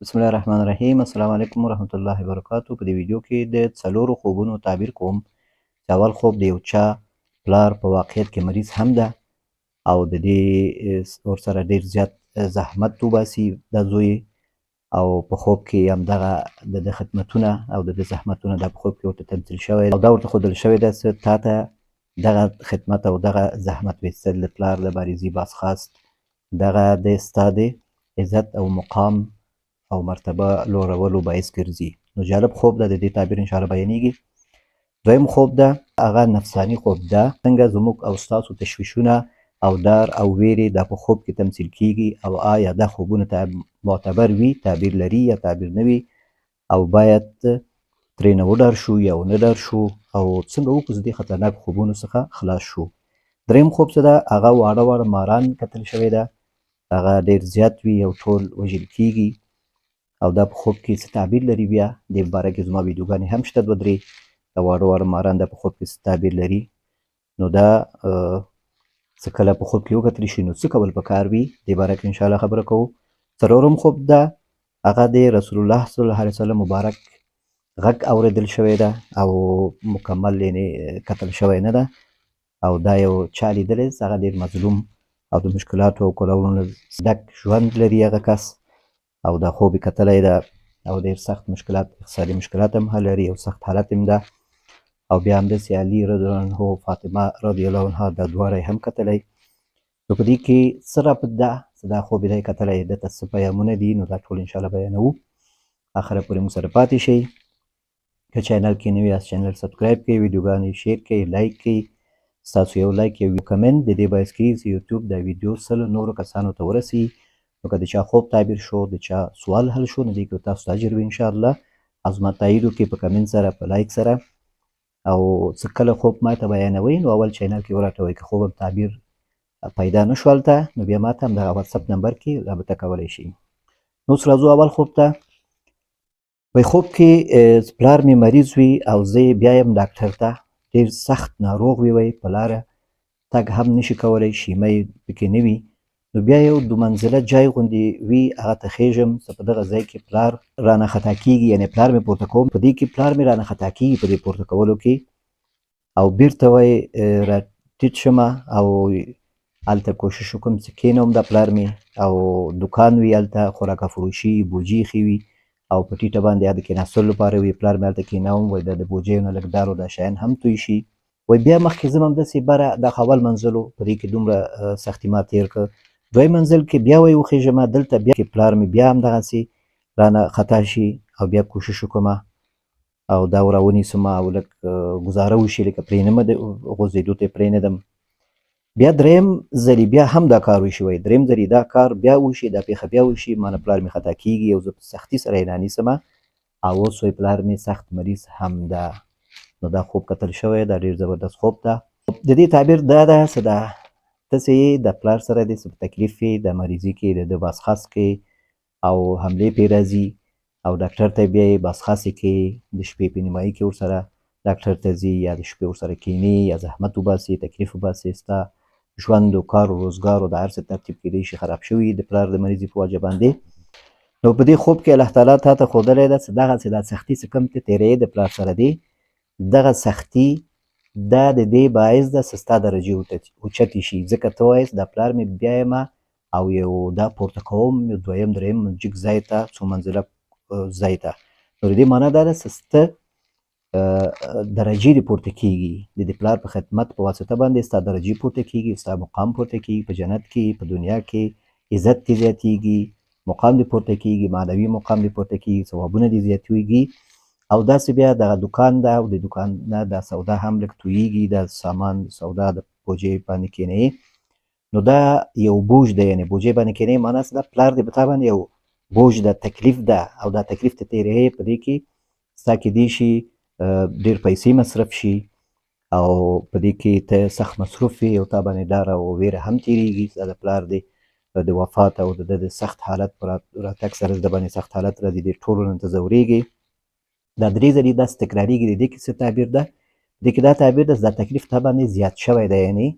بسم الله الرحمن الرحیم. السلام علیکم ورحمت الله وبرکاتو. په دې ویډیو کې د څلورو خوبونو تعبیر کوم چې اول خوب د یو چا پلار په واقعیت کې مریض هم ده او د دې ورسره ډیر زیات زحمت وباسي دا زوی، او په خوب کې همدغه د خدمتونه او د زحمتونه دا په خوب کې ورته تمثیل شوی او دا ورته ښودل شوی ده چې تا ته دغه خدمت او دغه زحمت ویستل د پلار د بارزي بازخواست دغه د ستا د عزت او مقام او مرتبه لوړولو باعث ګرځي. نو جالب خوب ده، د دې تعبیر انشاءالله بیانیږي. دویم خوب ده هغه نفساني خوب ده، څنګه زموږ او ستاسو تشویشونه او ډار او ویرې دا په خوب کې تمثیل کیږي، او آیا دا خوبونه معتبر وي، تعبیر لري یا تعبیر نه وي، او باید ترېنه وډار شو یا ونه ډار شو، او څنګه وکړو چې دې خطرناک خوبونو څخه خلاص شو. دریم خوب څه ده، هغه واړه واړه ماران کتل شوی ده، هغه ډېر زیات وي او ټول وژل کیږي، او دا په خوب کې څه تعبیر لري. بیا دې باره کې زما ویډیوګانې هم شته، دوه درې د واړه واړه ماران دا په خوب کې څه تعبیر لري. نو دا څه کله په خوب کې وکتلی شي نو څه کول پکار وي، دې باره کې انشاءالله خبره کوو. څلورم خوب ده هغه د رسول الله صلی الله علیه وسلم مبارک غږ اوریدل شوی ده او مکمل یعنې کتل شوی نه ده، او دا یو چا لیدلی هغه ډېر مظلوم او د مشکلاتو او کړاوونو ډک ژوند لري هغه کس، او دا خوب یې کتلی ده او ډېر سخت مشکلات، اقتصادي مشکلات هم لري او سخت حالت هم ده. او بیا همداسې علي رضی الله عنه او فاطمه رضی الله عنها دا دواړه یې هم کتلی. نو په دې کې څه ربط ده چې دا خوب یې دی کتلی، دته څه پیغامونه دي، نو دا ټول انشاءالله بیانوو. اخره پورې موږ سره پاتې شئ. که چینل کې نوي یاست چینل سبسکرایب کړئ، ویډیوګانې شیر کړئ، لایک کړئ. ستاسو یو لایک یو کمنټ د دې باعث کېږي چې یوټیوب دا ویډیو سلو نورو کسانو ته ورسي. نو که د چا خوب تعبیر شو، د چا سوال حل شو، نو دې کې تاسو ته اجر وي انشاءالله. او زما تایید وکړئ په کمنټ سره، په لایک سره، او څه کله خوب ما ته بیانوئ نو اول چینل کې وراته وایئ. که خوب هم تعبیر پیدا نه شو هلته، نو بیا ما ته همدغه واتساپ نمبر کې رابطه کولی شئ. نو اوس راځو اول خوب ته. وایي خوب کې پلار مې مریض وي او زه بیا یم ډاکټر ته، ډېر سخت ناروغ وي، وایي په لاره تګ هم نشي کولی، شیمه یې پکې نه وي. نو بیا یو دو منزله جای غوندې وي، هغه ته خیژم چې په دغه ځای کې پلار رانه خطا کېږي، یعنې پلار مې پورته کوم، په دې کې پلار مې رانه خطا کېږي په دې پورته کولو کې، او بیرته وایي را ټیټ شمه او هلته کوشش وکړم چې کېنوم د پلار مې، او دوکان وي هلته خوراکه فروشي، بوجي ایښي وي او په ټیټه باندې د کېناستلو لپاره وي، پلار مې هلته کېناوم، وایي دا د بوجیو نه لږ دار او دا شیان هم توی شي. وایي بیا مخکې ځم همداسې بره، دا خو اول منزل و، په دې کې دومره سختي ما تېر کړ. دویم منزل کې بیا وایي وخېژمه، دلته بیا کې پلار مې بیا همدغسې رانه خطا شي او بیا کوشش وکړمه او دا راونیسمه او لږ ګزاره وشي، لکه پرېنهمه غورځېدو ته یې پرېنهدم. بیا دریم ځلې بیا هم دا کار وشي، وایي دریم ځلې دا کار بیا وشي، دا پېښه بیا وشي، ما نه پلار مې خطا کېږي او زه په سختي سره یې رانیسمه، او اوس وایي پلار مې سخت مریض هم ده. نو دا خوب کتل شوی، دا ډېر زبردست خوب ده. د دې تعبیر دا ده چې دا ته چې یې د پلار سره دې څه په تکلیف یې، د مریضي کې د ده بازخواست کوې او حملې پرې راځي، او ډاکټر ته بیایې بازخواست یې کوې، د شپې په نیمایي کې ورسره ډاکټر ته ځي یا د شپې ورسره کښېنې یا زحمت وباسې، تکلیف وباسې، ستا ژوند و کار و روزګار و د هر څه ترتیب کېدی شي خراب شوي د پلار د مریضي په وجه باندې. نو په دې خوب کې الله تعالی تا ته ښودلی ده چې دغسې دا سختي چې کوم ته تېروې د پلار سره دی، دغه سختي دا د دې باعث ده چې ستا درجې اوچتې شي، ځکه ته وایې دا پلار مې بیا یمه او یو دا پورته کوم دویم دریم جګ ځای ته، څو منزله ځای ته. نو د دې معنا دا ده چې ته درجې دې پورته کېږي، د دې پلار په خدمت په واسطه باندې ستا درجې پورته کېږي، ستا مقام پورته کېږي په جنت کې، په دنیا کې عزت دې زیاتېږي، مقام دې پورته کېږي، معنوي مقام دې پورته کېږي، ثوابونه دې زیاتېږي. او داسې بیا دغه دوکان ده او د دوکان نه دا سودا هم لږ تویېږي، دا سامان سودا د بوجۍ باندې کېنوې، نو دا یو بوج ده، یعنې بوجۍ باندې کېنوې معنا څه ده، پلار دې په تا باندې یو بوج ده، تکلیف ده، او دا تکلیف ته تېروې، په دې کې ستا کېدی شي ډېر پیسې مصرف شي او په دې کې ته سخت مصروف وي او تا باندې ډار او ویره هم تېرېږي، ستا د پلار دی د وفات او د ده د سخت حالت په راتګ سره د باندې سخت حالت راځي، دې ټولو نه ته ځورېږي. دا درې ځلې داسې تکرارېږي. د دې کې څه تعبیر ده، د دې کې دا تعبیر ده چې دا تکلیف تا باندې زیات شوی دی، یعنې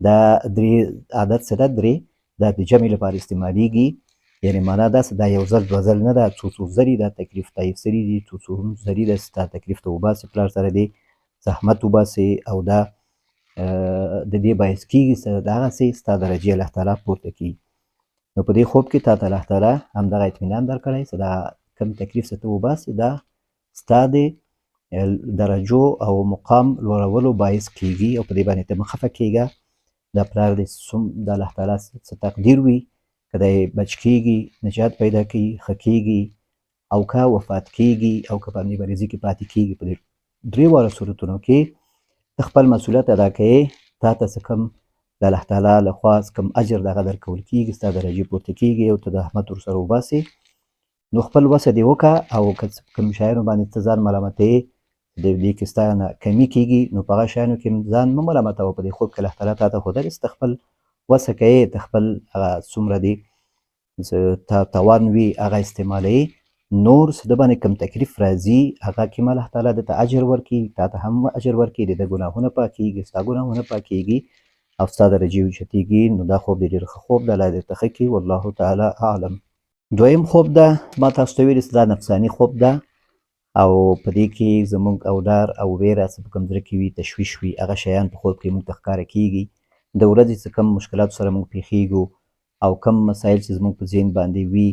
دا درې عادت څه ده، درې دا د جمع لپاره استعمالیږي، یعنې معنا داسې دا یو ځل دوه ځل نه ده، څو ځلې دا تکلیف تایید سوي دي، څو ځلې ده ستا تکلیف ته وباسې پلار سره دې زحمت وباسې او دا د دې باعث کېږي دغسې ستا درجې الله تعالی پورته کړي. نو په دې خوب کې تا ته الله تعالی همدغه اطمینان درکړی چې دا کوم تکلیف چې ته وباسې دا ستا د درجو او مقام لوړولو باعث کېږي او په دې باندې ته مه خفه کېږه. دا پلار دې د الله تعالی څه تقدیر وي، که دی بچ کېږي، نجات پیدا کوي، ښه کېږي، او که وفات کېږي او که په همدې مریضي کې پاتې کېږي. په دې درې واړو صورتونو کې ته خپل مسؤلیت ادا کوې، تا ته څه کوم د الله تعالی لخوا کوم اجر دغه درکول کېږي، ستا درجې پورته کېږي او ته د رحمت ورسره وباسې. نو خپل وسه دې وکړه او که کوم شیانو باندې ته ځان ملامتوې د دې کې ستا نه کمي کېږي، نو په هغه شیانو کې ځان مه ملامتوه. په دې خوب کې الله تعالی تا ته ښودلې چې ته خپل وسه کوې، ته خپل هغه څومره دې توان وي هغه استعمالوي. نور څه د باندې کوم تکلیف راځي هغه کې الله تعالی درته اجر ورکړي، تا ته هم اجر ورکړي، د ده ګناهونه پاکېږي، ستا ګناهونه پاکېږي او ستا درجې اوچتېږي. نو دا خوب دې ډېر ښه خوب ده، الله دې درته ښه کړي. والله تعالی اعلم. دویم خوب ده، ما تاسو ته ویلي چې دا نفساني خوب ده او په دې کې زموږ او ډار او ویره څه په کوم زړه کې وي، تشویش وي، هغه شیان په خوب کې موږ ته ښکاره کېږي. د ورځې څه کوم مشکلاتو سره موږ پېښېږو او کوم مسایل چې زموږ په ذهن باندې وي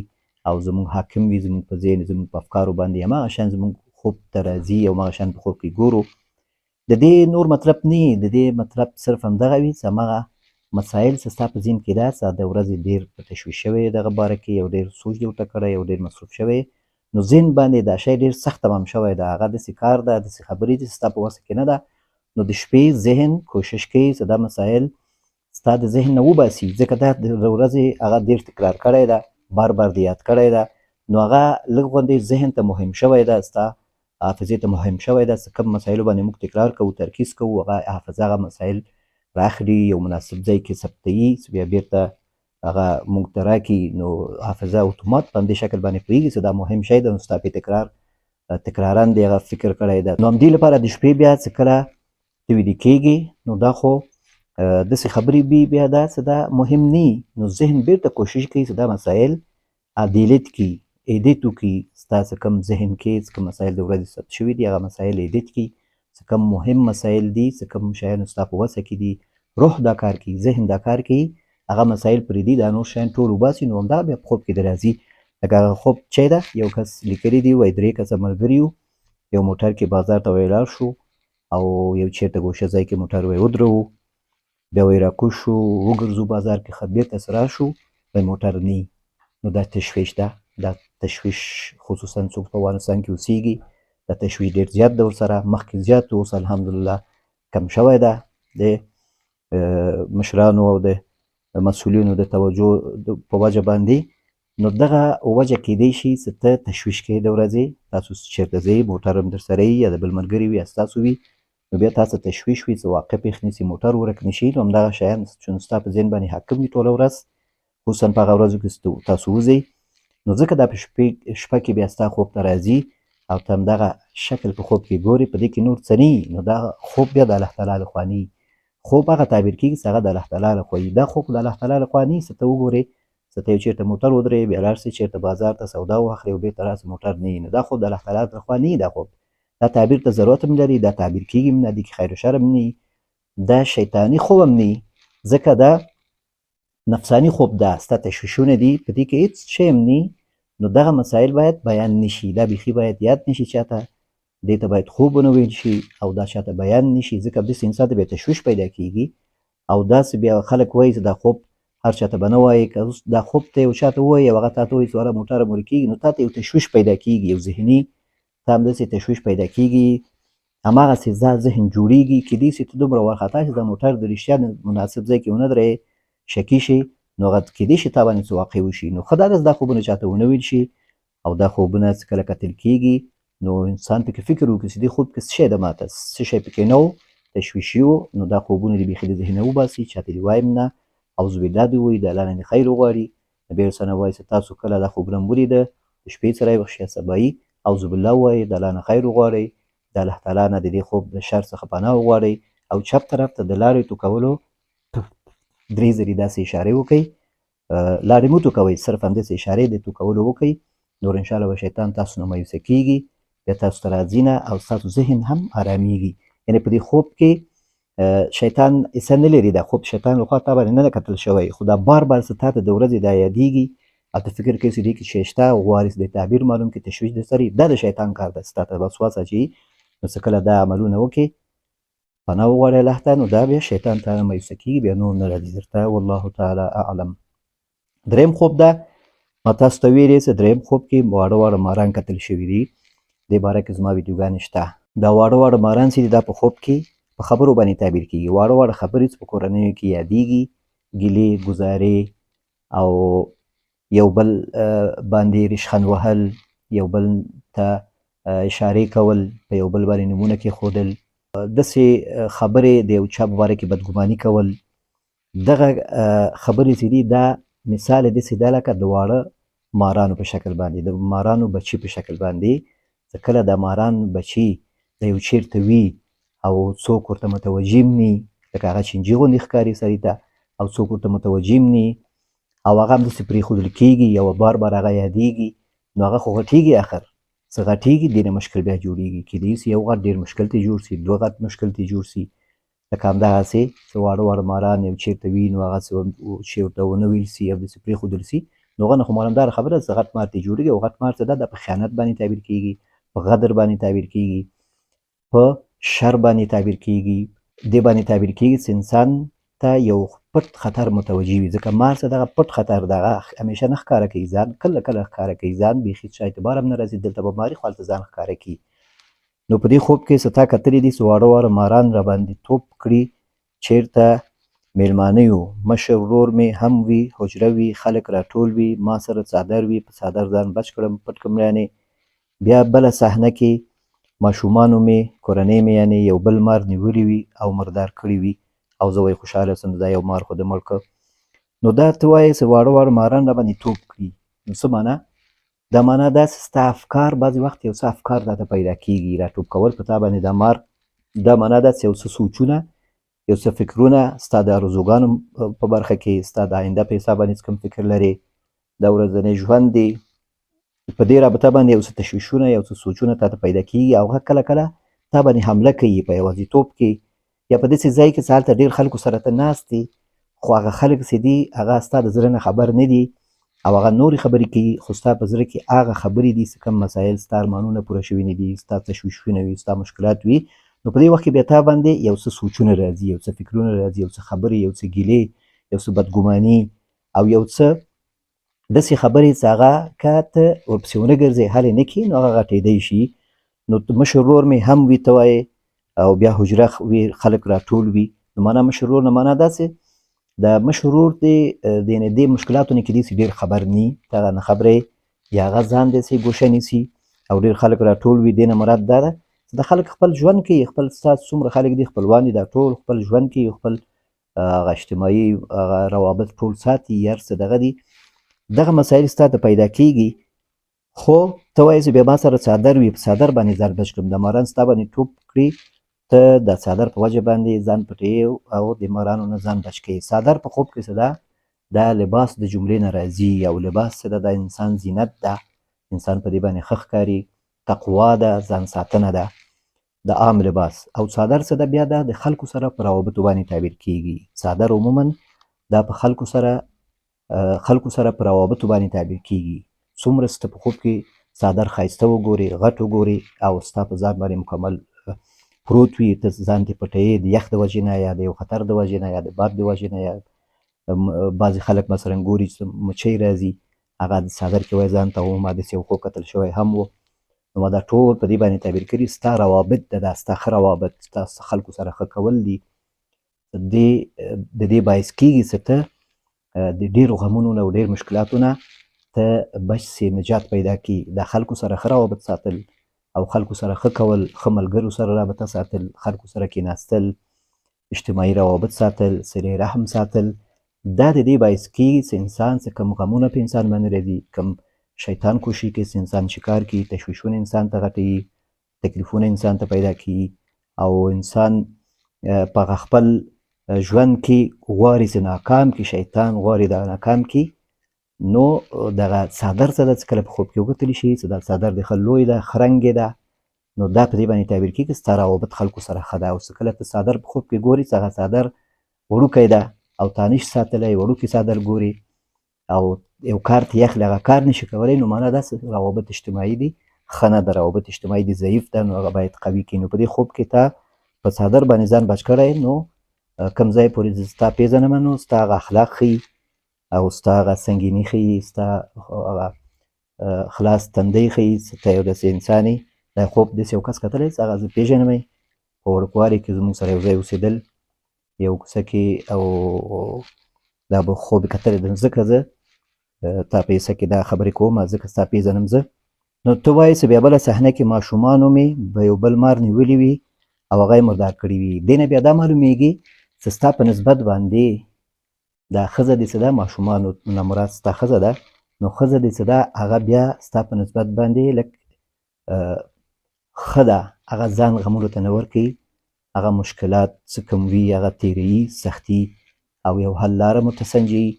او زموږ حاکم وي زموږ په ذهن، زموږ په افکارو باندې، هماغه شیان زموږ خوب ته راځي او هماغه شیان په خوب کې ګورو. د دې نور مطلب نه وي، د دې مطلب صرف همدغه وي چې هماغه مسایل چې ستا په ذهن کې ده، د ورځې ډېر تشویش شوی دغه باره کې، یو ډېر سوچ دې ورته کړی، یو ډېر مصروف شوی، نو ذهن باندې دا شی ډېر سخت تمام شوی ده، هغه داسې کار ده، داسې خبرې دي چې ستا په وسه کې نه ده. نو د شپې ذهن کوشش کوي چې دا مسایل ستا د ذهن نه وباسي، ځکه دا د ورځې هغه ډېر تکرار کړی ده، بار بار دې یاد کړی ده، نو هغه لږ غوندې ذهن ته مهم شوی ده، ستا حافظې ته مهم شوی ده. چې کوم مسایلو باندې موږ تکرار کوو، ترکیز کوو، هغه حافظه هغه مسایل راخلي، یو مناسب ځای کې ثبتوي چې بیا بېرته هغه موږ ته راکړي. نو حافظه اتومات په همدې شکل باندې پوهېږي چې دا مهم شی ده، نو ستا پې تکرارا دې هغه فکر کړی ده. نو همدې لپاره د شپې بیا چې کله ته ویده کېږي، نو دا خو داسې خبرې وي بیا دا چې دا مهم نه وي، نو ذهن بېرته کوشش کوي چې دا مسایل ډیلیټ کړي، ایډیټ وکړي. ستا چې کوم ذهن کې چې کوم مسایل د ورځې ثبت شوي دي هغه مسایل ایډیټ کړي، چې کوم مهم مسایل دي، چې کوم شیانو ستا په وسه کې دي، روح دا کار کوي، ذهن دا کار کوي، هغه مسایل پرېږدي، دا نور شیان ټول وباسي. نو همدا بیا په خوب کې د راځي. لکه هغه خوب چې ده، یو کس لیکلي دي، وایي 3 کسه ملګري یو، یو موټر کې بازار ته ولاړ شو او یو چېرته ګوشه ځای کې موټر ودروو، بیا وایي راکوز شو، وګرځو بازار کې، ښه بېرته چې راشو وایي موټر نه. نو دا تشویش ده، دا تشویش خصوصا څوک په افغانستان کې اوسېږي، دا تشویش ډېر زیات ده ورسره، مخکې زیات و، اوس الحمدلله کم شوی ده د مشرانو او د مسؤلینو د توجه په وجه باندې. نو دغه وجه کېدی شي چې ته تشویش کوې د ورځې، تاسو چېرته ځئ، موټر هم درسره وي یا د بل ملګري وي یا ستاسو وي، نو بیا تاسو تشویش وي چې واقع پېښ نه شي، موټر ورک نه شي. نو همدغه شیان چې ستا په ذهن باندې حاکم وي ټوله ورځ، خصوصا په هغه ورځو کې چې تاسو وځئ، نو ځکه دا په شپه کې بیا ستا خوب ته راځي او ته همدغه شکل په خوب کې ګورې، په دې کې نور څه نه وي. نو دا خوب بیا د الله تعالی لخوا نه وي. خوب هغه تعبیر کېږي چې هغه د الله تعالی لخوا وي. دا خوب د الله تعالی لخوا نه وي چې ته وګورې چې ته یو چېرته موټر ودرې، بیا لاړ شې چېرته بازار ته سودا واخلې او بېرته راسې، موټر نه وي. نو دا خوب د الله تعالی لخوا نه وي. دا خوب دا تعبیر ته ضرورت هم لري، دا تعبیر کېږي هم نه، دې کې خیر و شر هم نه وي، دا شیطاني خوب هم نه وي، ځکه دا نفساني خوب ده، ستا تشویشونه دي، په دې کې هېڅ شی هم نه وي. نو دغه مسایل باید بیان نه شي، دا بیخي باید یاد نه شي چاته، دې ته باید خوب ونه ویل شي او دا چاته بیان نه شي، ځکه داسې انسان ته بیا تشویش پیدا کېږي او داسې بیا خلک وایي چې دا خوب هر چاته به نه وایي، که اوس دا خوب ته یو چاته ووایي او هغه تا ته وایي چې واره موټر مړه کېږي، نو تا ته یو تشویش پیدا کېږي، یو ذهني ته همداسې تشویش پیدا کېږي، هماغسې ذهن جوړېږي، کېدای شي ته دومره وارخطا شې دا موټر د رښتیا مناسب ځای کې ونه درېږې، شکي شي، نو هغه کېدای شي تا باندې څه واقع وشي. نو ښه دا ده چې دا خوبونه چاته ونه ویل شي او دا خوبونه چې کله کتل کېږي نو انسان پکې فکر وکړي چې دې خوب کې څه شی ده، ماته څه شی پکې نه و، تشویشي و. نو دا خوبونه دې بیخي د ذهنه وباسي، چاته دې وایم نه، اعوذ بالله دې ووایي، د الله نه دې خیر وغواړي، نبي علیه السلام وایي چې تاسو کله دا خوبونه ولیده د شپې سره یې وخت سبایي اعوذ بالله ووایي، د الله نه خیر وغواړئ، د الله تعالی نه د دې خوب د شر څخه پناه وغواړئ او چپ طرف ته د لارې تو کولو 3 ځلې داسې اشارې وکړئ لا ریموټ وکوئ، صرف همداسې اشارې د تو کولو وکئ، نور انشاءالله به شیطان تاسو نه مایوسه کیږي، بیا تاسو ته راځي نه او ستاسو ذهن هم ارامېږي. یعنې په دې خوب کې شیطان حصه نه لري، دا خوب شیطان لخوا تا باندې نه ده کتل شوی، خو دا بار بار څه تا ته د ورځې دا یادېږي او ته فکر کوې چې دې کې شی شته، غواړې چې د تعبیر معلوم کړې، تشویش در سره دا د شیطان کار ده، ستا ته وسواس اچوي. نو څه کله دا عملونه وکړې، پناه وغواړې الله ته، نو دا بیا شیطان تا نه مایوسه کېږي، بیا نور نه راځي درته. والله تعالی اعلم. دریم خوب ده، ما تاسو ته ویلې چې دریم خوب کې واړه واړه ماران کتل شوي دي. دې باره کې زما ویډیوګانې شته. دا واړه واړه ماران چې دي دا په خوب کې په خبرو باندې تعبیر کېږي. واړه واړه خبرې چې په کورنیو کې یادېږي، ګیلې ګزارې او یو بل باندې ریشخند وهل، یو بل ته اشارې کول، په یو بل باندې نومونه کېښودل، داسې خبرې د یو چا په باره کې بدګماني کول. دغه خبرې چې دي دا مثال یې داسې ده لکه د واړه مارانو په شکل باندې، د مارانو بچي په شکل باندې. چې کله د ماران بچي د یو چیرته وي او څوک ورته متوجه ني، لکه هغه چینجي غوندې ښکاري سړي ته، او څوک ورته متوجه ني او هغه همداسې پرېښودل کېږي، یو بار بار هغه یادېږي، نو هغه خو غټېږي آخر، څه غټېږي دې نه مشکل بیا جوړېږي. کیدای شي یو غټ ډېر مشکل ترې جوړ شي، دوه غټ مشکل ترې جوړ شي. لکه همدغسې چې واړه واړه ماران یو چېرته وي، نو هغه شی ورته ونه ویل شي او داسې پرېښودل شي، نو هغه نه خو معلومداره خبره ده چې غټ مار ترې جوړېږي. او غټ مار څه ده، دا په خیانت باندې تعبیر کېږي، په غدر باندې تعبیر کېږي، په شر باندې تعبیر کېږي، دې باندې تعبیر کېږي چې انسان ته یو پټ خطر متوجه وي. ځکه مار څه دغه پټ خطر دغه همیشه نه ښکاره کوي ځان، کله کله ښکاره کوي ځان، بیخي چا اعتبار هم نه راځي، دلته به ماري خو هلته ځان ښکاره کوي. نو په دې خوب کې څه تا کتلي دي چې واړه واړه ماران راباندې توپ کړي، چېرته میلمانه یو، مشر ورور مې هم وي، حجره وي، خلک راټول وي، ما سره څادر وي، په څادر ځان بچ کړم، پټ کړم. یعنې بیا بله صحنه کې ماشومانو مې، کورنۍ مې یعنې یو بل مار نیولی وي او مردار کړي وي، او زه وایي خوشحاله شم دا یو مار خو د مړ کړ. نو دا ته وایې چې واړه واړه ماران راباندې توپ کړي، نو څه معنا؟ دا معنا دا چې ستا افکار بعضې وخت یو څه افکار تا ته پیدا کېږي، راټوپ کول په تا باندې دا مار، دا معنا ده چې یو څه سوچونه، یو څه فکرونه ستا د ارزوګانو په برخه کې، ستا د آینده په حساب باندې کوم فکر لرې، د ورځنی ژوند دی په دې رابطه باندې یو څه تشویشونه، یو څه سوچونه تا ته پیدا کېږي، او هغه کله کله تا باندې حمله کوي په یوازیتوب کې، یا په داسې ځای کې چې هلته ډېر خلکو سره ته ناست یې، خو هغه خلک چې دي هغه ستا د زړه نه خبر نه دي، او هغه نورې خبرې کوي، خو ستا په زړه کې هغه خبرې دي چې کوم مسایل ستا ارمانونه پوره شوي نه دي، ستا تشویشونه وي، ستا مشکلات وي. نو په دې وخت کې بیا تا باندې یو څه سوچونه راځي، یو څه فکرونه راځي، یو څه خبرې، یو څه ګیلې، یو څه بدګماني، او یو څه داسې خبرې چې هغه که ته ورپسې ونه ګرځې، حل یې نه کړې، نو هغه غټېدی شي. نو مشر ورور مې هم وي ته وایې، او بیا حجره وي، خلک راټول وي. نو معنا مشر ورور نه معنا داسې د مشر ورور دې مشکلاتو نه کیدای شي ډېر خبر ني، ته هغه نه خبره یې، یا هغه ځان داسې ګوشه نیسي او ډېر خلک راټول وي. دې نه مراد دا ده چې د خلک خپل ژوند کوي، خپل ستاسو څومره خلک دي خپلوان دي، دا ټول خپل ژوند کوي، خپل هغه اجتماعي هغه روابط ټول ساتي، هر څه دغه دي، دغه مسایل ستا ته پیدا کېږي. خو ته وایې چې بیا ما سره څادر وي، په څادر باندې ځان بچ کړم، د ماران ستا باندې ټوپ کړي، ته د څادر په وجه باندې ځان پټوې او د مارانو نه ځان بچ کوې. څادر په خوب کې څه ده، دا لباس د جملې نه راځي، او لباس څه ده، دا انسان زینت ده، انسان په دې باندې ښه ښکاري، تقوا ده، ځان ساتنه ده، د عام لباس. او څادر څه ده، بیا دا د خلکو سره په روابطو باندې تعبیر کېږي. څادر عموما دا په خلکو سره په روابطو باندې تعبیر کېږي. څومره چې ته په خوب کې څادر ښایسته وګورې، غټ وګورې، او ستا په ځان باندې مکمل پروت وي، ته ځان دې پټوې د یخ د وجې نه، یا د یو خطر د وجې نه، یا د باد د وجې نه، یا بعضې خلک مثلا ګوري چې مچۍ راځي، هغه د څادر کې وایي ځان ته ما داسې یو خوب کتل شوی هم و. نو ما دا ټول په دې باندې تعبیر کړي، ستا روابط ده، دا ستا ښه روابط، ستا خلکو سره ښه کول دي، د دې باعث کېږي چې ته د ډېرو غمونو نه او ډېر مشکلاتو نه ته بچ سې، نجات پیدا کړي. د خلکو سره ښه روابط ساتل او خلکو سره ښه کول، ښه ملګرو سره رابطه ساتل، خلکو سره کېناستل، اجتماعي روابط ساتل، صلې رحم ساتل، دا د دې باعث کېږي چې انسان څه کم غمونه په انسان باندې راځي، کم شیطان کوشي کوي چې انسان شکار کړي، تشویشونه انسان ته غټوي، تکلیفونه انسان ته پیدا کړي، او انسان په خپل ژوند کې غواړي چې ناکام کړي، شیطان غواړي دا ناکام کړي، نو دغه څادر څه ده چې کله په خوب کې وکتلی شي چې دا څادر دی ښه لوی ده ښه رنګې ده نو دا په دې باندې تعبیر کېږي ستا روابط خلکو سره ښه ده او چې کله ته څادر په خوب کې ګوري چې هغه څادر وړوکی ده او تا نشي ساتلی وړوکی څادر ګوري او یو کار ته یخ هغه کار نشي کولی نو معنا داسې روابط اجتماعي دي ښه نه ده روابط اجتماعي دي ضعیف ده نو هغه باید قوي کړي نو په دې خوب کې تا په څادر باندې ځان بچ کړی نو کوم ځای پورې ستا پیژنمه نو ستا هغه اخلاق ښیي او ستا هغه سنګیني ښیي ستا هغه خلاص تندی ښیي چې ته یو داسې انسان یې دا خوب داسې یو کس کتلی چې هغه زه پیژنم یې په وړوکوالي کې زموږ سره یو ځای اوسېدل یو کوڅه کې او دا به خوب یې کتلی ده ځکه زه تا په حصه کې دا خبرې کوم ځکه ستا پیژنم زه نو ته وایې چې بیا بله صحنه کې ماشومانو مې به یو بل مار نیولي وي او هغه یې مردار کړي وي دې نه بیا دا معلومیږي چې ستا په نسبت باندې دا ښځه دې چې ده ماشومانو نه مراد ستا ښځه ده نو ښځه دې چې ده هغه بیا ستا په نسبت باندې لږ ښه ده هغه ځان غمولو ته نه ورکوي هغه مشکلات څه کوم وي هغه تیروي سختي او یو حل لاره مو ته سنجوي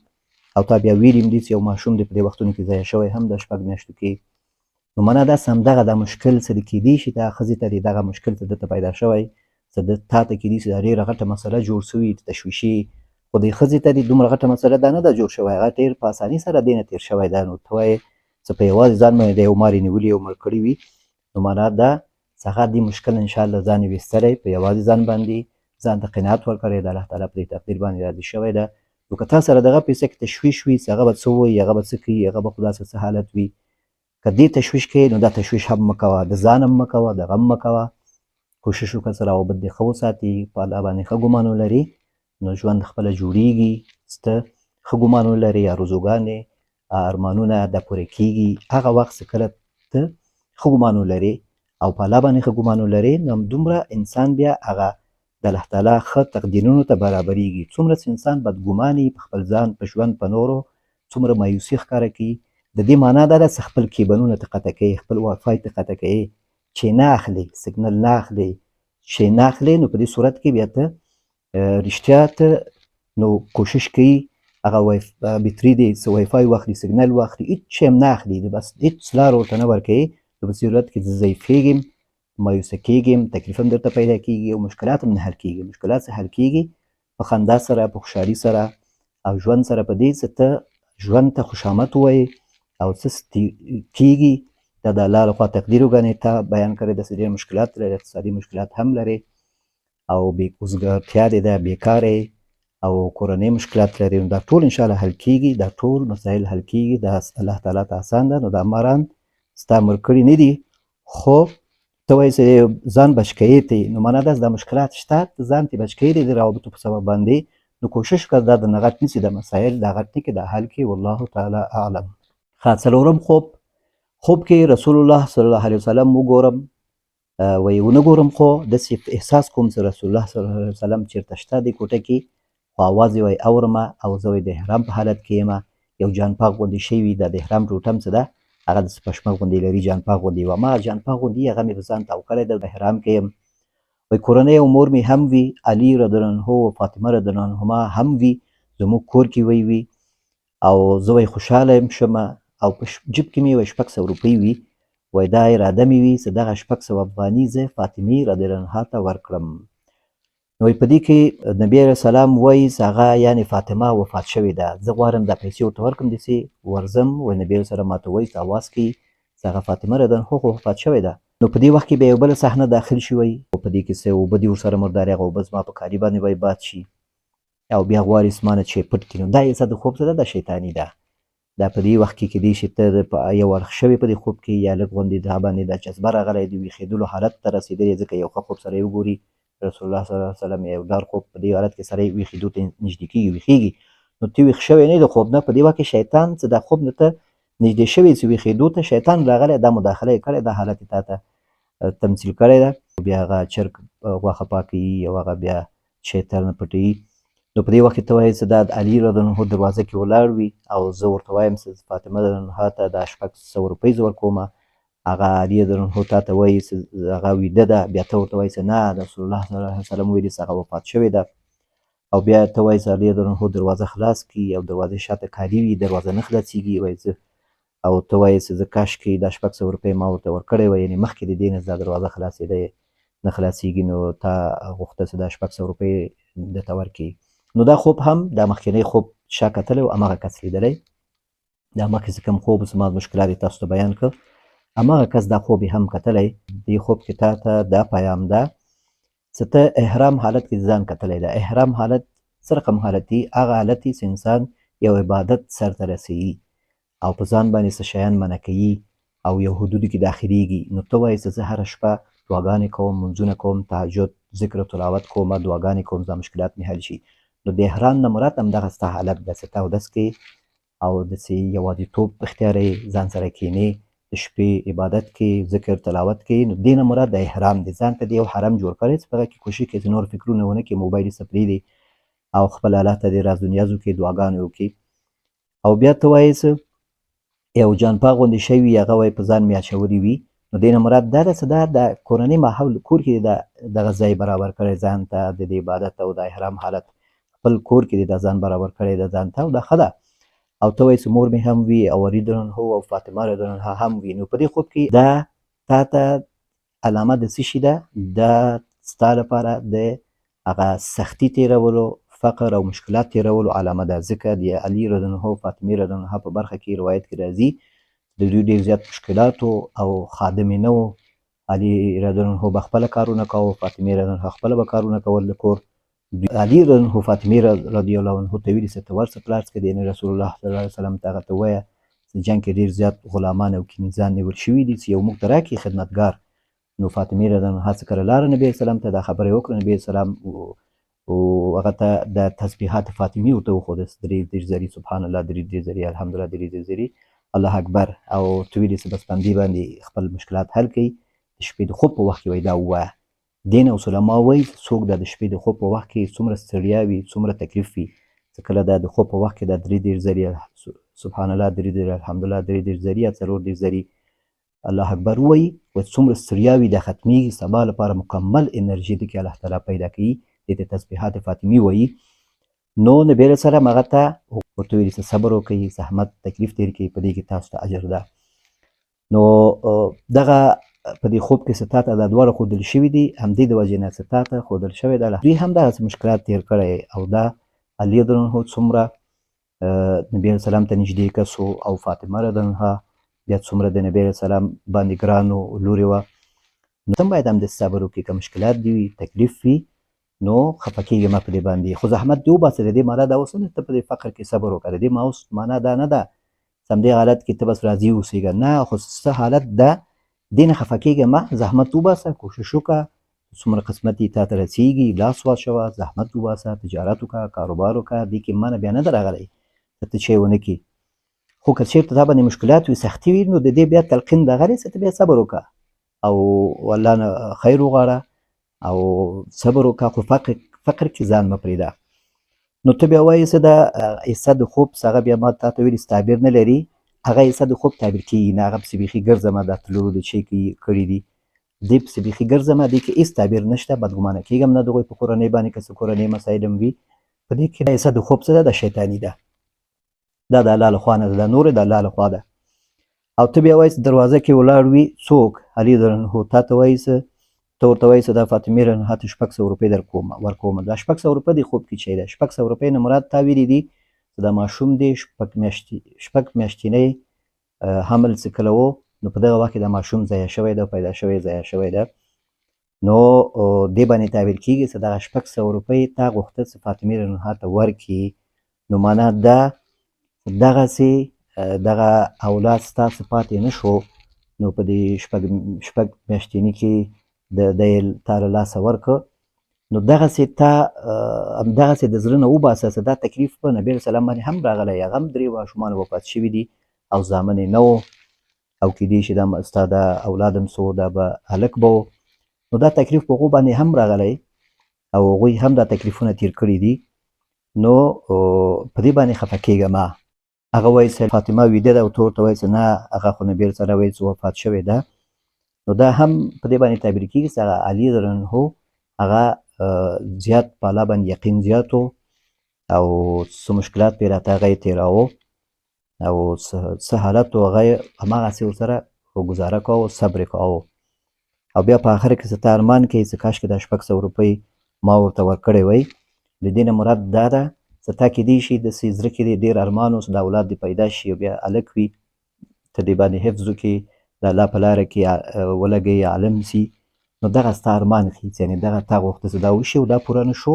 او تا بیا ویلي هم دي چې یو ماشوم دی په دې وختونو کې ضایع شوی هم د 6 میاشتو کې نو معنا داسې همدغه دا مشکل څه د کیدی شي دا ښځې ته دې دغه مشکل څه دته پیدا شوی څه د تا ته کیدی شي دا ډېره غټه مسله جوړ سوي تشویشي خو دې ښځې ته دې دومره غټه مسله دا نه ده جوړ شوی هغه ډېر په اساني سره دې نه تېر شوی ده نو ته وایې څه په یوازې ځان باندې د یو مار یې نیولي او مړ کړي وي نو معنا دا څخه دې مشکل انشاءالله ځان یې ویستلی په یوازې ځان باندې ځان ته قناعت ورکړی د الله تعالی په دې تقدیر باندې راضي شوی ده نو که تا سره دغه پیسه کې تشویش وي چې هغه به څه وایي هغه به څه کوي هغه به خو داسې څه حالت وي که دې تشویش کوې نو دا تشویش هم مه کوه د ځان هم مه کوه د غم مه کوه کوشش وکړه چې روابط دې ښه وساتي په الله باندې ښه ګمان ولري نو ژوند خپله جوړیږي چې ته ښه ګمان ولري ارزوګانې ارمانونه د پوره کیږي هغه وخت چې کله ته ښه ګمان ولري او په الله باندې ښه ګمان ولري نو همدومره انسان بیا هغه د الله تعالی ښه تقدیرونو ته برابریږي څومره چې انسان بدګماني په خپل ځان په ژوند په نورو څومره مایوسي ښکاره کوي د دې معنا دا ده چې خپل کیبلونه ته قطع کوي خپل وایفای ته قطع کوي چې نه اخلي سیګنل نه اخلي چې نه اخلي نو په دې صورت کې بیا ته رښتیا ته نو کوشش کوي هغه بټري دی چې وایفای واخلي سیګنل واخلي هېڅ شی هم نه اخلي بس هېڅ لار ورته نه ورکوي نو په صورت کې زه ضعیفېږم مایوسه کېږم تکلیف هم درته پیدا کېږي او مشکلات هم نه حل کېږي مشکلات چې حل کېږي په خندا سره په خوشحالي سره او ژوند سره په دې چې ته ژوند ته خوشامد ووایې او څه کېږي دا د الله لخوا تقدیر وګڼې تا بیان کړی داسې ډېر مشکلات لري اقتصادي مشکلات هم لري او اوزګارتیا دې ده بېکاره او کورنۍ مشکلات لري نو دا ټول انشاءالله حل کېږي دا ټول مسایل حل کېږي دا الله تعالی ته اسان ده نو دا ماران ستا مړ کړي نه دي خو ته وایې چې ځان بچ کوې ته نو معنا داسې دا مشکلات شته ته ځان ترې بچ کوې د روابطو په سبب باندې نو کوشش وکړه دا د نه غټ نیسي د مسایل دا غټ نه کړي دا حل کړي والله تعالی اعلم څلورم خوب کې رسول الله صلی الله علیه وسلم وګورم وایي ونه ګورم خو داسې احساس کوم چې رسول الله صلی الله علیه وسلم چېرته شته دې کوټه کې خو اواز یې وایي اورمه او زه وایي د احرام په حالت کې یم یو جانپاک غوندې شوي دا د احرام ټوټه م څه ده هغه داسې پشمک غوندې لري جانپاک غوندې یو ما جانپاک غوندې هغه مې په ځان تاو کړی ده په احرام کې یم وایي کورنۍ امور مې هم وي علي رضی الله عنه او فاطمه رضی الله عنهما هم وي زموږ کور کې وی او زه وایي خوشحاله یم شمه او په جیب کې مې وایي 600 روپۍ وي وایي دا اراده مې وي چې دغه 600 افغاني زه فاطمې رضی الله عنها ته ورکړم نو په دې کې نبي علیه السلام وایي چې هغه یعنې فاطمه وفات شوې ده زه غواړم دا پیسې ورته ورکړم داسې ورځم وایي نبي علیه السلام ماته وایي چې اواز کوي چې هغه فاطمه رضی الله عنها خو وفات شوې ده نو په دې وخت کې بیا یو بله صحنه داخل شي وایي په دې کې څه اوبه دي ورسره مردارې هغه اوبه زما په کالي باندې وایي باد شي او بیا غواړي اسمانه چې پټ کړي نو دا یې څه د خوب څه ده دا شیطاني ده دا په دې وخت کې کیدای شي ته په یو اړخ شوې په دې خوب کې یا لږ غوندې دا باندې دا جذبه راغلی د ویښېدلو حالت ته رسېدلی ځکه یو ښه خوب سره یې وګوري رسول الله صلی الله علیه وسلم یو ډار خوب په دې حالت کې سړی ویښېدو ته نږدې کېږي ویښېږي نو ته ویښ شوی نه د خوب نه په دې وخت کې شیطان څه دا خوب نه ته نږدې شوی چې ویښېدو ته شیطان راغلی دا مداخله یې کړې دا حالت یې تا ته تمثیل کړی ده بیا هغه چرګ غوښه پاکوي او هغه بیا شیطان پټوي نو په دې وخت کې ته وایې چې دا د علي رضی الله عنه دروازه کې ولاړ وي او زه ورته وایم چې فاطمه رضی الله عنها ته دا 600 روپۍ زه ورکومه هغه علي رضی الله عنه تا ته وایي چې هغه ویده ده بیا ته ورته وایې چې نه رسول الله صلی الله علیه وسلم ویلي چې هغه وفات شوې ده او بیا ته وایې چې علی رضی دروازه خلاص کړي او دروازې شاته کالي وي دروازه نه خلاصېږي وایي زه او ته وایې چې زه کاشکې دا 600 روپۍ ما ورته ورکړی وای یعنې مخکې د دې نه دا دروازه خلاصېدی نه خلاصېږي نو تا غوښته چې دا 600 روپۍ درته ورکړي نو دا خوب هم دا مخکینی خوب شا کتلی و هماغه کس لیدلی دا مخکې چې کوم خوب زما مشکلات یې تاسو ته بیان کړ هماغه کس دا خوب یې هم کتلی دې خوب کې تا ته دا پیام ده چې ته احرام حالت کې ځان کتلی ده احرام حالت څه رقم حالت دی هغه حالت دی چې انسان یو عبادت سرته رسوي او په ځان باندې څه شیان منع کوي او یو حدودو کې داخلیږي نو ته وایې چې زه هره شپه دعاګانې کوم منځونه کوم تهجد ذکر و تلاوت کوم دعاګانې کوم دا مشکلات مې حل شي نو د احرام نه مراد همدغه ستا حالت ده چې ته اودس کوې او داسې یوازیتوب اختیاروې ځان سره کښېنې د شپې عبادت کې ذکر تلاوت کې نو دې نه مراد د احرام دی ځان ته دې یو حرم جوړ کړی چې په هغه کې کوشش کوې چې نور فکرونه ونه کړې موبایل یې پرېږدې او خپل الله ته دې راز و نیاز وکړې دعاګانې وکړې او بیا ته وایې چې یو جانپا غوندې شی وي هغه وایي په ځان مې اچولي وي نو دې نه مراد دا ده چې دا د کورنۍ ماحول کور کې دغه ځای برابر کړی ځان ته د دې عبادت او د احرام حالت خپل کور کې دې دا ځان برابر کړی ده ځان ته او دا ښه ده او ته وایې چې مور مې هم وي او علي رضی او فاطمه رضی عنها هم وي نو په دې خوب کې دا تا ته علامه د څه شي ده دا ستا لپاره د هغه سختي تېرولو فقر او مشکلات تېرولو علامه ده ځکه د علي رضی عنه او فاطمې رضی عنها په برخه کې روایت کې راځي د دوی ډېر زیات مشکلاتو او خادم یې نه و علي رضی عنه به خپله کارونه کوو فاطمې رضی عنها خپله به کارونه کول د کور علي رضی عنه فاطمې رضی الله عنه ته ویلي چې ته ورشه په لار کې دی رسول الله صلی الله علیه وسلم ته هغه ته ووایه چې جنګ کې ډېر زیات غلامان او کنیزان نیول شوي دي چې یو موږ ته راکړي خدمتګار نو فاطمې رضی الله عنها څه کړه لاړه نبي اسلام ته دا خبره یې وکړه نبي اسلام او هغه ته د تسبیحات فاطمي ورته وښوده درې دېرش ځلې سبحان الله درې دېرش ځلې الحمدلله درې دېرش ځلې الله اکبر او ته ویلې چې بس په همدې باندې خپل مشکلات حل کړئ د شپې د خوب په وخت کې وایي دا ووایه دې نه اوس علما وایي څوک دا د شپې د خوب په وخت کې څومره ستړیا وي څومره تکلیف وي چې کله دا د خوب په وخت کې دا درې دېرش ځلې سبحان الله درې دېرش الحمدلله درې دېرش ځلې یا څلور دېرش ځلې الله اکبر وایي و څومره ستړیا وي دا ختمیږي سبا لپاره مکمل انرژي د کې الله تعالی پیدا کوي دې ته تسبیحات فاطمي وایي نو نبي علیه السلام هغه ته ورته ویلي چې صبر وکړئ زحمت تکلیف تېر کړئ په دې کې تاسو ته اجر ده نو دغه په دې خوب کې چې تا ته دا دواړه ښودل شوي دي همدې د وجې نه چې تا ته ښودل شوی ده دوی هم دغسې مشکلات تېر کړی او دا علي رضی الله عنه څومره نبي علیه السلام ته نږدې کس او فاطمه رضی الله عنها بیا څومره د نبي علیه السلام باندې ګرانو لورې وه نو ته هم باید همداسې صبر وکړې که مشکلات دي وي تکلیف وي نو خفه کېږه مه په دې باندې خو زحمت دې وباسه د دې معنا دا اوس نه ته په دې فقر کې صبر وکړه د دې معنا دا نه ده چې همدې حالت کې ته بس راضي اوسېږه نه خو څه حالت ده دې نه خفه کېږه مه زحمت وباسه کوشش وکړه څومره قسمت دې تا ته رسېږي لاس واچوه زحمت وباسه تجارت وکړه کاروبار وکړه دې کې منع بیا نه ده راغلی که ته چې ونه کړي خو که چېرته تا باندې مشکلات وي سختي وي نو د دې بیا تلقین دغلی چې ته بیا صبر وکړه او الله نه خیر وغواړه او صبر وکړه خو فقر کې ځان مه پرېږده نو ته بیا وایې چې دا حصه د خوب چې هغه بیا ما تا ته ویلي چې تعبیر نه لري هغه حصه د خوب تعبیر کېږي نه هغه پسې بیخي ګرځمه دا تللو د چی کړي دي دې پسې بیخي ګرځمه دې کې هېڅ تعبیر نشته بدګمانه کېږم نه د هغوی په کورنۍ باندې که څه کورنۍ مسایل هم وي په دې کې حصه د خوب څه ده د شیطاني ده دا د الله لخوا نه ده دا نورې د الله لخوا ده او ته بیا وایې چې دروازه کې ولاړ وي څوک علي رضی الله عنه تا ته وایي چې ته ورته وایې چې دا فاطمې رضی الله عنها ته 600 روپۍ ورکوم دا 600 روپۍ دې خوب کې چی ده 600 روپۍ نه مراد تا ویلي دي چې دا ماشوم دی شپږ میاشتنی حمل چې کله و نو په دغه وخت کې دا ماشوم ضایع شوی ده پیدا شوی ضایع شوی ده نو دې باندې تعبیر کېږي چې دغه 600 روپۍ تا غوښته چې فاطمې رضی الله عنها ته ورکړي نو معنا دا دغسې دغه اولاد ستاسو پاتې نه شو نو په دې شپږ میاشتني کې دی تا له لاسه ورکړه نو دغسې تا همدغسې د زړه نه وباسه چې دا تکلیف په نبي علیه السلام باندې هم راغلی هغه هم 3 ماشومان وفات شوي دي او زامن یې نه و او کیدای شي دا ستا د اولاد هم څه دا به هلک به و نو دا تکلیف په هغو باندې هم راغلی او هغوی هم دا تکلیفونه تیر کړي دي نو په دې باندې خفه کېږه مه هغه وایي چې فاطمه ویده ده او ته ورته وایي چې نه هغه خو نبي علیه السلام وایي چې وفات شوې ده نو دا هم په دې باندې تعبیر کېږي چې هغه علي رضی الله عنه هغه زیات په الله باندې یقین زیات و او څه مشکلات پې راته هغه یې تېراوه او څه حالت و هغه یې هماغسې ورسره ګزاره کوه، صبر یې کوه. او بیا په آخر کې چې ته ارمان کوې چې کاشکې دا 600 روپۍ ما ورته ورکړی وی. د دې نه مراد دا ده چې تا کیدای شي داسې زړه کې دې ډېر ارمان و چې دا اولاد دې پیدا شي او بیا هلک وي، ته دې باندې حفظ وکړې، د الله په لاره کې ولګوې، عالم سي، نو دغه ستا ارمان ښي، یعنې دغه تا غوښته چې دا وشي او دا پوره نه شو،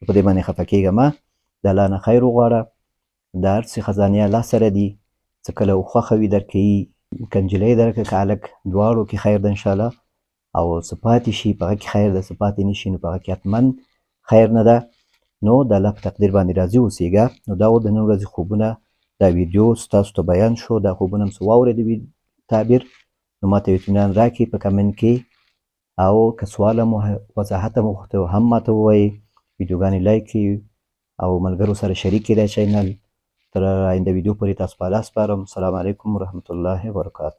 په دې باندې خفه کېږه مه. د الله نه خیر وغواړه. د هر څه خزانې الله سره دي، څه کله خوښه وي درکوي، که نجلۍ درکړه که هلک، دواړو کې خیر ده انشاءالله. او څه پاتې شي په هغه کې خیر ده، څه پاتې نه شي نو په هغه کې حتما خیر نه ده. نو د الله په تقدیر باندې راضي اوسېږه. نو دا و د نن ورځې خوبونه، دا ویډیو ستاسو ته بیان شو. دا خوبونه هم څه واورېد تعبیر، نو ما ته اطمینان راکړئ په کمنټ کې، او که سوال هم وضاحت هم وغوښتی هم ما ته ووایئ. ویډیوګانې لایک کړئ او ملګرو سره شریک کړئ دا چینل. تر آینده ویډیو پورې تاسو په الله سپارم. السلام علیکم ورحمة الله وبرکاته.